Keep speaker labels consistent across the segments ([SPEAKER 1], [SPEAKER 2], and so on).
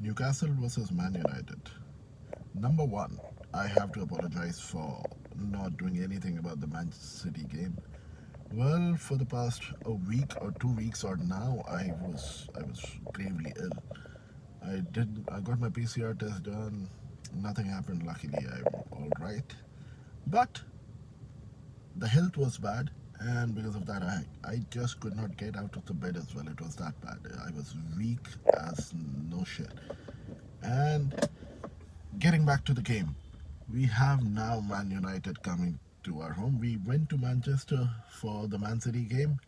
[SPEAKER 1] Newcastle versus Man United. Number one, I have to apologize for not doing anything about the Manchester City game. Well, for the past a week or 2 weeks or now, I was gravely ill. I got my PCR test done. Nothing happened. Luckily, I'm all right. But the health was bad, and because of that, I just could not get out of the bed as well. It was that bad. I was weak as no shit. And getting back to the game, we have now Man United coming to our home. We went to Manchester for the Man City game.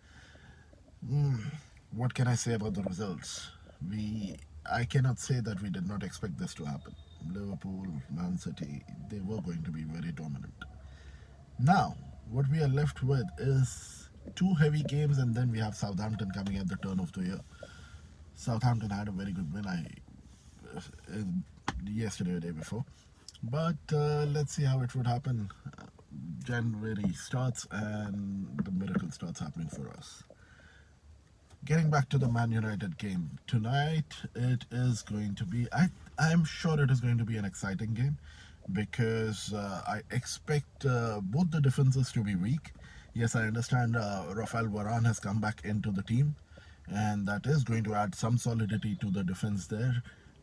[SPEAKER 1] What can I say about the results? We I cannot say that we did not expect this to happen. Liverpool, Man City, they were going to be very dominant. Now, what we are left with is two heavy games, and then we have Southampton coming at the turn of the year. Southampton had a very good win uh, yesterday or day before. But let's see how it would happen. January starts and the miracle starts happening for us. Getting back to the Man United game tonight, it is going to be. I'm sure it is going to be an exciting game because I expect both the defenses to be weak. Yes, I understand Rafael Varane has come back into the team, and that is going to add some solidity to the defense there.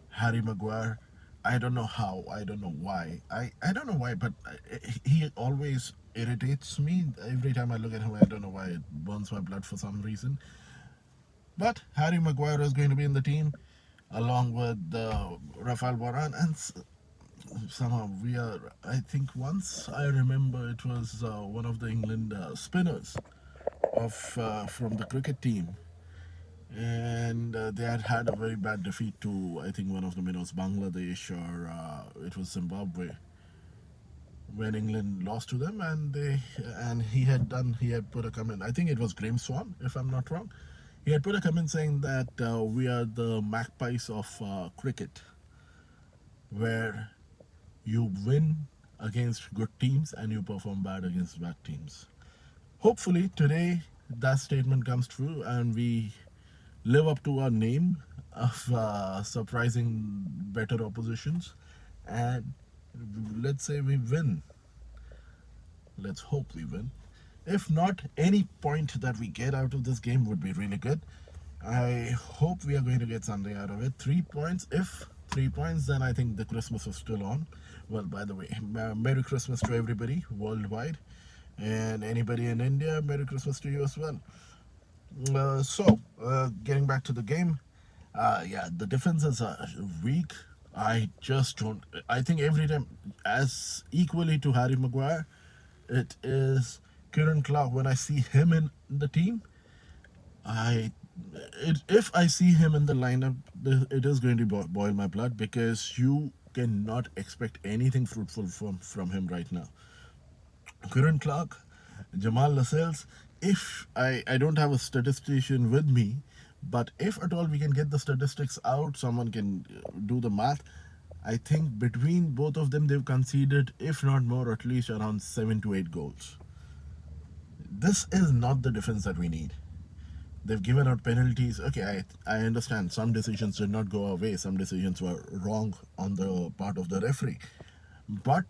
[SPEAKER 1] Harry Maguire, I don't know how, I don't know why. I don't know why, but he always irritates me. Every time I look at him, I don't know why it burns my blood for some reason. But Harry Maguire is going to be in the team along with Rafael Varane, and somehow we are. I think once I remember it was one of the England spinners of from the cricket team, and they had had a very bad defeat to I think one of them. It was Bangladesh or it was Zimbabwe when England lost to them, and he had put a comment. I think it was Graham Swan, if I'm not wrong. He had put a comment saying that we are the Magpies of cricket, where you win against good teams and you perform bad against bad teams. Hopefully today that statement comes true and we live up to our name of surprising better oppositions, and let's say we win. Let's hope we win. If not, any point that we get out of this game would be really good. I hope we are going to get something out of it. 3 points. If 3 points, then I think the Christmas is still on. Well, by the way, Merry Christmas to everybody worldwide. And anybody in India, Merry Christmas to you as well. Getting back to the game, yeah, the defenses are weak. I just don't. I think every time, as equally to Harry Maguire, it is Kieran Clark. When I see him in the team, I if I see him in the lineup, it is going to boil my blood because you cannot expect anything fruitful from him right now. Kieran Clark, Jamal Lascelles. If I don't have a statistician with me, but if at all we can get the statistics out, someone can do the math. I think between both of them, they've conceded, if not more, at least around 7 to 8 goals. This is not the defense that we need. They've given out penalties. Okay, I understand some decisions did not go our way, some decisions were wrong on the part of the referee. But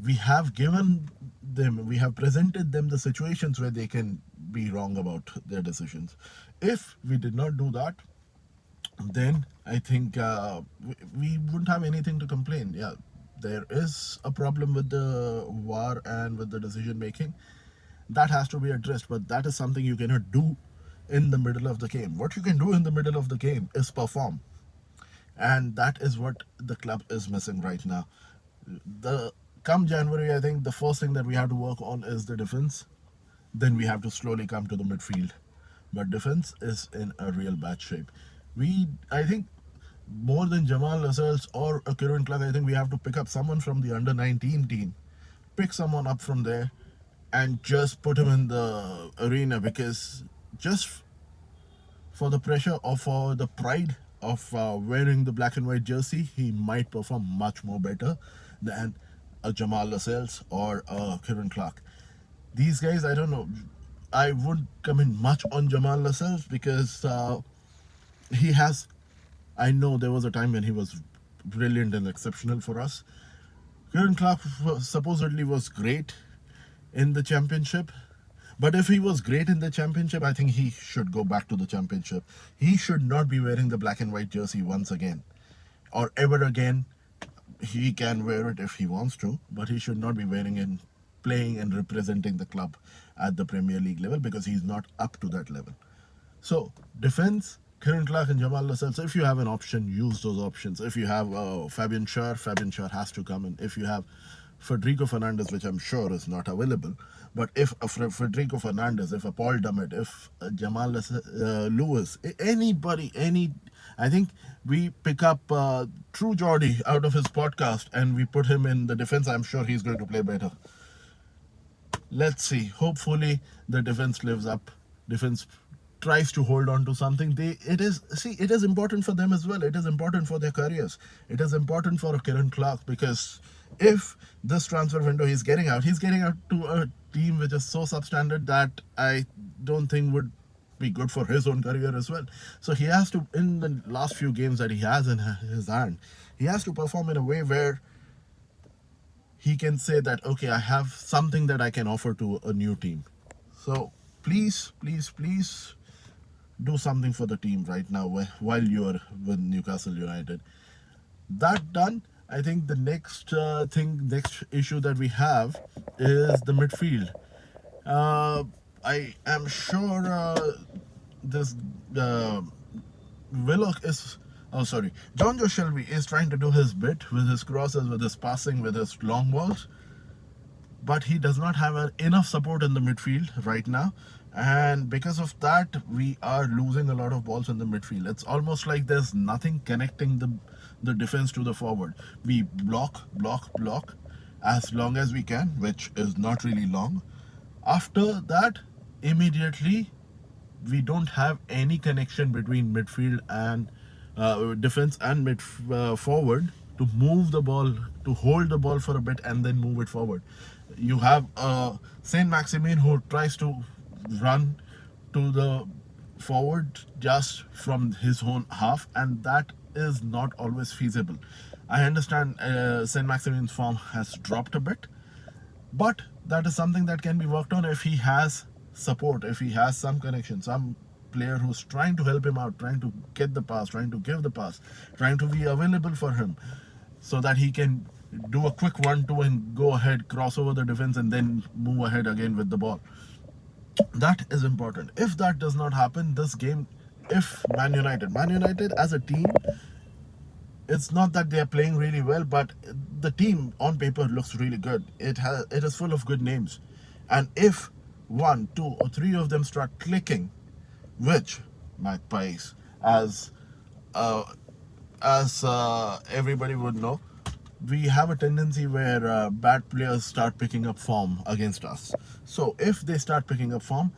[SPEAKER 1] we have presented them the situations where they can be wrong about their decisions. If we did not do that, then I think we wouldn't have anything to complain. Yeah, there is a problem with the VAR and with the decision making. That has to be addressed, but that is something you cannot do in the middle of the game. What you can do in the middle of the game is perform, and that is what the club is missing right now. The Come January, I think the first thing that we have to work on is the defense. Then we have to slowly come to the midfield. But defense is in a real bad shape. I think, more than Jamal Lascelles or a Kieran Clark, I think we have to pick up someone from the under 19 team. Pick someone up from there and just put him in the arena because just for the pressure or for the pride of wearing the black and white jersey, he might perform much more better than a Jamal Lascelles or a Kieran Clark. These guys, I don't know. I would come in much on Jamal Lascelles because he has I know there was a time when he was brilliant and exceptional for us. Kieran Clark supposedly was great in the championship. But if he was great in the championship, I think he should go back to the championship. He should not be wearing the black and white jersey once again or ever again. He can wear it if he wants to, but he should not be wearing it, playing and representing the club at the Premier League level, because he's not up to that level. So, defense, Kieran Clark and Jamal Lascelles. So if you have an option, use those options. If you have Fabian Schär has to come in. If you have Federico Fernandez, which I'm sure is not available, but if Federico Fernandez, if a Paul Dummett, if Jamal Lewis, anybody, I think we pick up True Geordie out of his podcast and we put him in the defense, I'm sure he's going to play better. Let's see. Hopefully the defense lives up. Defense tries to hold on to something. It is important for them as well. It is important for their careers. It is important for Kieran Clark, because if this transfer window he's getting out to a team which is so substandard that I don't think would be good for his own career as well. So he has to, in the last few games that he has in his hand, he has to perform in a way where he can say that, okay, I have something that I can offer to a new team. So please, please, please do something for the team right now while you're with Newcastle United. That done, I think the next next issue that we have is the midfield. I am sure this Willock is. Oh, sorry. John Joe Shelby is trying to do his bit with his crosses, with his passing, with his long balls, but he does not have enough support in the midfield right now, and because of that we are losing a lot of balls in the midfield. It's almost like there's nothing connecting the defense to the forward. We block as long as we can, which is not really long. After that, immediately we don't have any connection between midfield and defense and forward to move the ball, to hold the ball for a bit and then move it forward. You have Saint Maximin who tries to run to the forward just from his own half, and that is not always feasible. I understand Saint Maximin's form has dropped a bit, but that is something that can be worked on if he has support, if he has some connection, some player who's trying to help him out, trying to get the pass, trying to give the pass, trying to be available for him so that he can do a quick 1-2 and go ahead, cross over the defense and then move ahead again with the ball. That is important. If that does not happen, this game, if Man United as a team, it's not that they are playing really well, but the team on paper looks really good. It is full of good names, and if 1, 2, or 3 of them start clicking, which Magpies, as everybody would know, we have a tendency where bad players start picking up form against us. So if they start picking up form,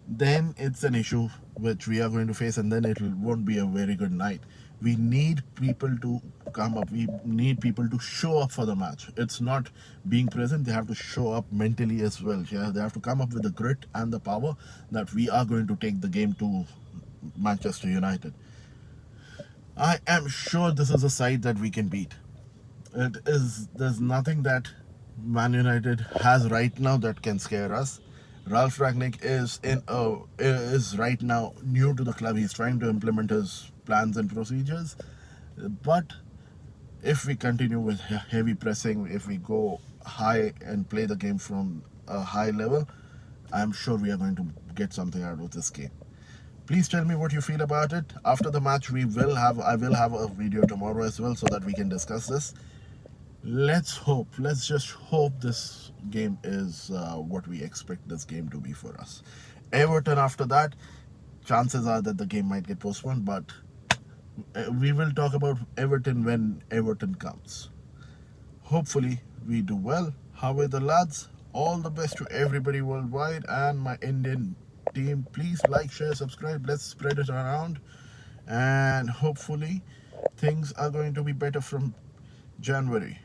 [SPEAKER 1] then it's an issue which we are going to face, and then it won't be a very good night. We need people to come up. We need people to show up for the match. It's not being present. They have to show up mentally as well. Yeah, they have to come up with the grit and the power that we are going to take the game to Manchester United. I am sure this is a side that we can beat. There's nothing that Man United has right now that can scare us. Ralph Rangnick is right now new to the club. He's trying to implement his plans and procedures. But if we continue with heavy pressing, if we go high and play the game from a high level, I'm sure we are going to get something out of this game. Please tell me what you feel about it. After the match, I will have a video tomorrow as well so that we can discuss this. Let's just hope this game is what we expect this game to be for us. Everton, after that, chances are that the game might get postponed, but we will talk about Everton when Everton comes. Hopefully we do well. How are the lads? All the best to everybody worldwide and my Indian team. Please like, share, subscribe. Let's spread it around, and hopefully things are going to be better from January.